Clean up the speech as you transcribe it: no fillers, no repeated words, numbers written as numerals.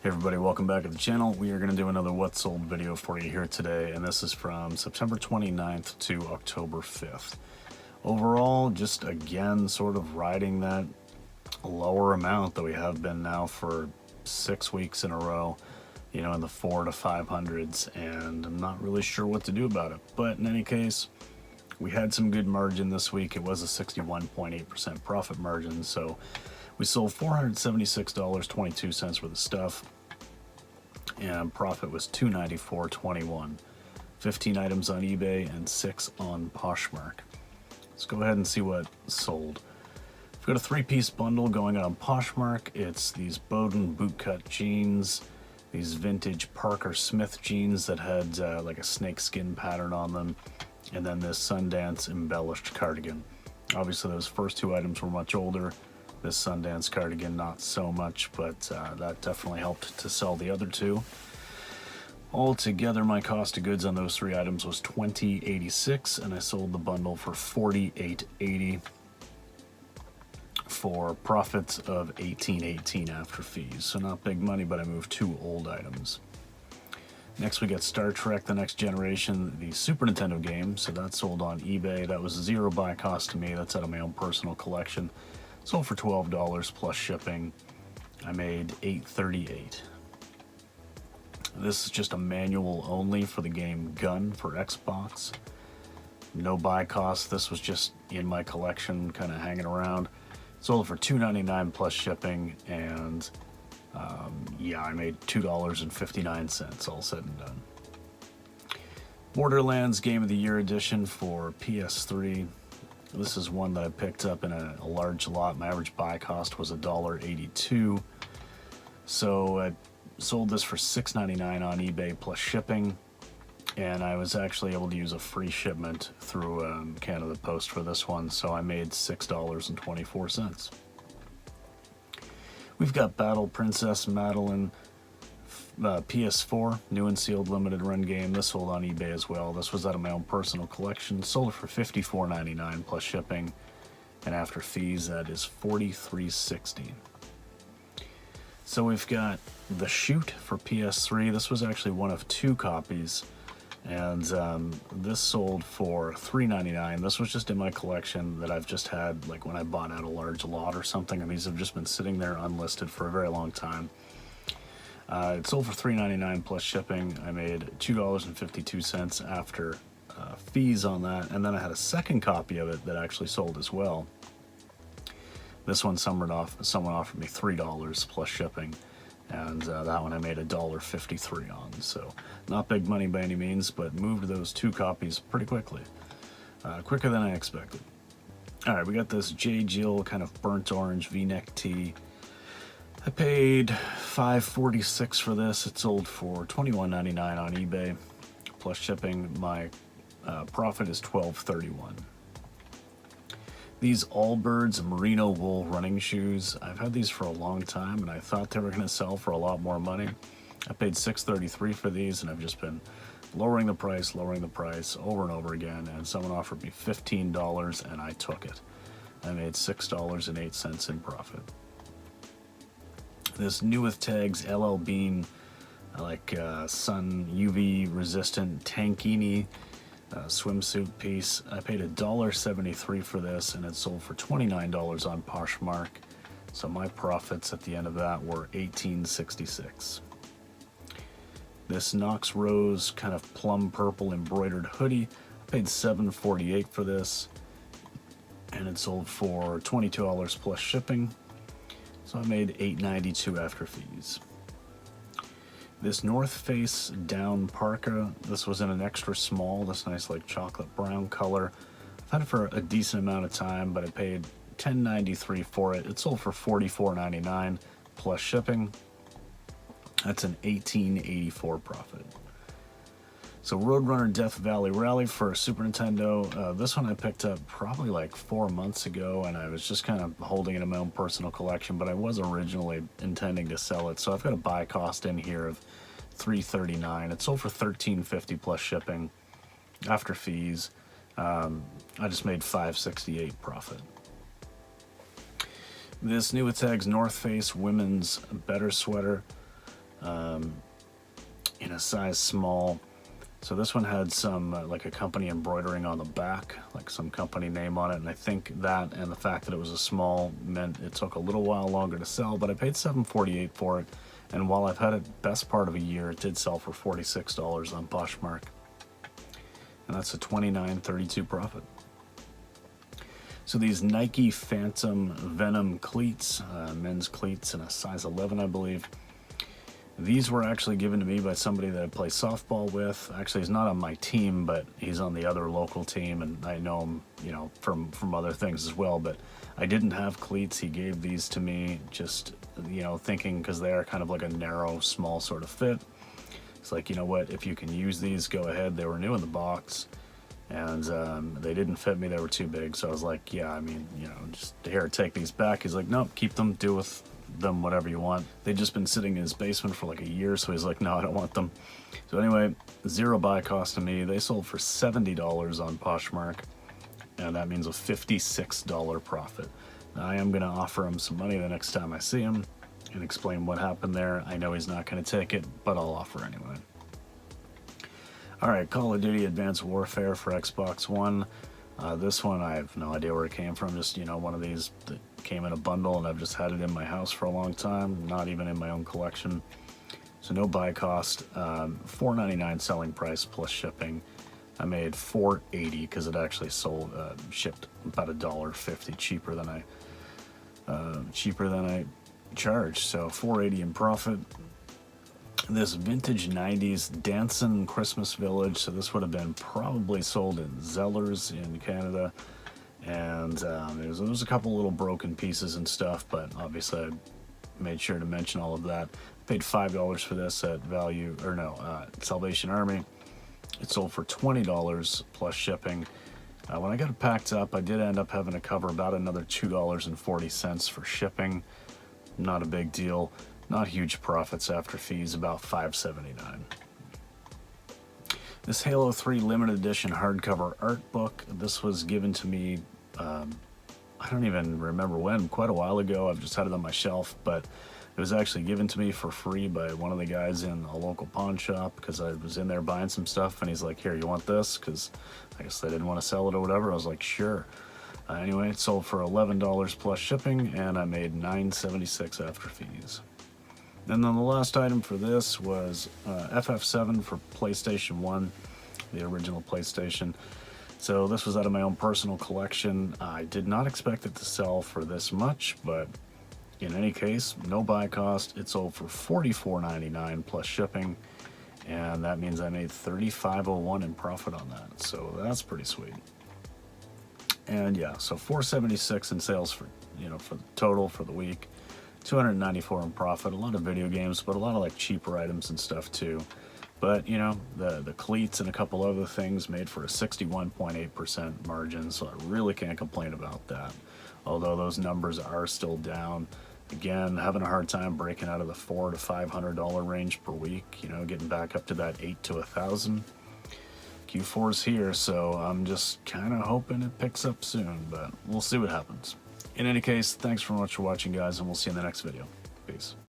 Hey everybody, welcome back to the channel. We are going to do another What Sold video for you here today, and this is from September 29th to October 5th. Overall, just again, sort of riding that lower amount that we have been now for 6 weeks in a row, you know, in the 400 to 500s, and I'm not really sure what to do about it. But in any case, we had some good margin this week. It was a 61.8% profit margin, so we sold $476.22 worth of stuff, and profit was $294.21. 15 items on eBay and 6 on Poshmark. Let's go ahead and see what sold. We've got a 3-piece bundle going on Poshmark. It's these Bowden bootcut jeans, these vintage Parker Smith jeans that had like a snakeskin pattern on them, and then this Sundance embellished cardigan. Obviously those first 2 items were much older. This Sundance cardigan not so much, but that definitely helped to sell the other 2. Altogether, my cost of goods on those 3 items was $20.86, and I sold the bundle for $48.80 for profits of $18.18 after fees. So not big money, but I moved 2 old items. Next we got Star Trek The Next Generation, the Super Nintendo game, so that sold on eBay. That was 0 buy cost to me. That's out of my own personal collection. Sold for $12 plus shipping. I made $8.38. This is just a manual only for the game Gun for Xbox. No buy cost. This was just in my collection, kind of hanging around. Sold for $2.99 plus shipping, and yeah, I made $2.59 all said and done. Borderlands Game of the Year edition for PS3. This is one that I picked up in a large lot. My average buy cost was $1.82. So I sold this for $6.99 on eBay plus shipping, and I was actually able to use a free shipment through Canada Post for this one, so I made $6.24. We've got Battle Princess Madeline PS4, new and sealed limited run game. This sold on eBay as well. This was out of my own personal collection. Sold it for $54.99 plus shipping, and after fees that is $43.60. So we've got The Shoot for PS3. This was actually one of 2 copies, and this sold for $3.99. This was just in my collection that I've just had, like when I bought out a large lot or something, and these have just been sitting there unlisted for a very long time. It sold for $3.99 plus shipping. I made $2.52 after fees on that, and then I had a second copy of it that actually sold as well. This one someone offered me $3 plus shipping, and that one I made $1.53 on. So not big money by any means, but moved those 2 copies pretty quickly, quicker than I expected. All right, we got this J. Jill kind of burnt orange V-neck tee. I paid $5.46 for this. It sold for $21.99 on eBay plus shipping. My profit is $12.31. These Allbirds merino wool running shoes, I've had these for a long time, and I thought they were going to sell for a lot more money. I paid $6.33 for these, and I've just been lowering the price over and over again, and someone offered me $15, and I took it. I made $6.08 in profit. This New With Tags LL Bean, like sun UV resistant tankini swimsuit piece. I paid $1.73 for this, and it sold for $29 on Poshmark. So my profits at the end of that were $18.66. This Knox Rose kind of plum purple embroidered hoodie. I paid $7.48 for this, and it sold for $22 plus shipping. So I made $8.92 after fees. This North Face down parka, this was in an extra small, this nice like chocolate brown color. I've had it for a decent amount of time, but I paid $10.93 for it. It sold for $44.99 plus shipping. That's an $18.84 profit. So Roadrunner Death Valley Rally for Super Nintendo. This one I picked up probably like 4 months ago, and I was just kind of holding it in my own personal collection, but I was originally intending to sell it. So I've got a buy cost in here of $3.39. It sold for $13.50 plus shipping. After fees, I just made $5.68 profit. This New With Tags North Face women's better sweater. in a size small. So this one had some like a company embroidering on the back, like some company name on it, and I think that and the fact that it was a small meant it took a little while longer to sell, but I paid $7.48 for it, and while I've had it best part of a year, it did sell for $46 on Poshmark, and that's a $29.32 profit. So these Nike Phantom Venom cleats, men's cleats in a size 11, I believe. These were actually given to me by somebody that I play softball with. Actually, he's not on my team, but he's on the other local team, and I know him, you know, from other things as well. But I didn't have cleats. He gave these to me, just, you know, thinking because they are kind of like a narrow, small sort of fit. It's like, you know what, if you can use these, go ahead. They were new in the box, and they didn't fit me. They were too big, so I was like, yeah, I mean, you know, just here, take these back. He's like, nope, keep them, do with them whatever you want. They'd just been sitting in his basement for like a year, so he's like, no, I don't want them. So anyway, zero buy cost to me. They sold for $70 on Poshmark, and that means a $56 profit. Now, I am going to offer him some money the next time I see him and explain what happened there. I know he's not going to take it, but I'll offer anyway. Alright, Call of Duty Advanced Warfare for Xbox One. This one, I have no idea where it came from. Just, you know, one of these that came in a bundle, and I've just had it in my house for a long time, not even in my own collection. So no buy cost, $4.99 selling price plus shipping. I made $4.80 because it actually sold, shipped about $1.50 cheaper than I charged. So $4.80 in profit. This vintage 90s Dancing Christmas Village, so this would have been probably sold in Zellers in Canada, and there was a couple little broken pieces and stuff, but obviously I made sure to mention all of that. Paid $5 for this at Salvation Army. It sold for $20 plus shipping. When I got it packed up, I did end up having to cover about another $2.40 for shipping. Not a big deal. Not huge profits after fees, about $5.79. This Halo 3 limited edition hardcover art book, this was given to me, I don't even remember when, quite a while ago. I've just had it on my shelf, but it was actually given to me for free by one of the guys in a local pawn shop because I was in there buying some stuff, and he's like, here, you want this? Because I guess they didn't want to sell it or whatever. I was like, sure. Anyway, it sold for $11 plus shipping, and I made $9.76 after fees. And then the last item for this was FF7 for PlayStation 1, the original PlayStation. So this was out of my own personal collection. I did not expect it to sell for this much, but in any case, no buy cost. It sold for $44.99 plus shipping, and that means I made $35.01 in profit on that. So that's pretty sweet. And yeah, so $4.76 in sales for the total for the week. $294 in profit. A lot of video games, but a lot of like cheaper items and stuff too. But you know, the cleats and a couple other things made for a 61.8% margin, so I really can't complain about that. Although those numbers are still down. Again, having a hard time breaking out of the $400 to $500 range per week. You know, getting back up to that $800 to $1,000. Q4's here, so I'm just kind of hoping it picks up soon, but we'll see what happens. In any case, thanks very much for watching, guys, and we'll see you in the next video. Peace.